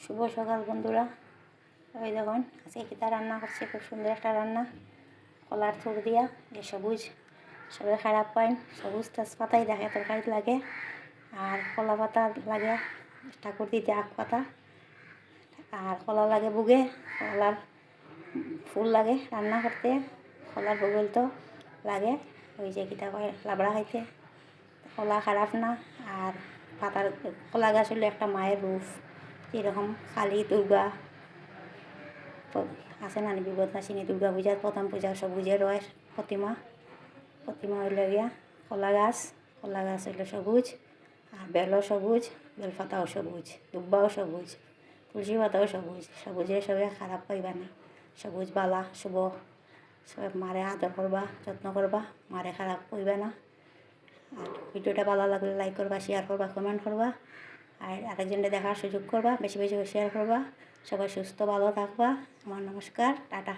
শুভ সকাল বন্ধুরা। ওই দেখুন আজকে কিতা রান্না করছি, খুব সুন্দর একটা রান্না। কলার থুর দিয়া যে সবুজ সবাই খারাপ পায়, সবুজ তেজপাতাই দেখে তরকারি লাগে, আর কলা পাতা লাগে ঠাকুর দিতে, আখ পাতা, আর কলা লাগে বুগে, কলার ফুল লাগে রান্না করতে, কলার বগল তো লাগে ওই যে কিতা কয় লাবড়া খাইতে। কলা খারাপ না, আর পাতার কলা গাছ হলো একটা মায়ের রূপ, যেরকম কালী দুর্গা আছে না বিপদনাশিনী, দুর্গা পূজার প্রথম পূজা সবুজের হয় প্রতিমা হইল গিয়া কলা গাছ হইল সবুজ, আর বেলও সবুজ, বেলপাতাও সবুজ, দুব্বাও সবুজ, তুলসী পাতাও সবুজ। সবুজে সবে খারাপ পাইবা না, সবুজ বালা শুভ, সবে মারে আদর করবা, যত্ন করবা, মারে খারাপ কইবা না। আর ভিডিওটা ভালো লাগলে লাইক করবা, শেয়ার করবা, কমেন্ট করবা, আর আরেকজনকে দেখার সুযোগ করবা, বেশি বেশি শেয়ার করবা। সবাই সুস্থ ভালো থাকবা। আমার নমস্কার, টাটা।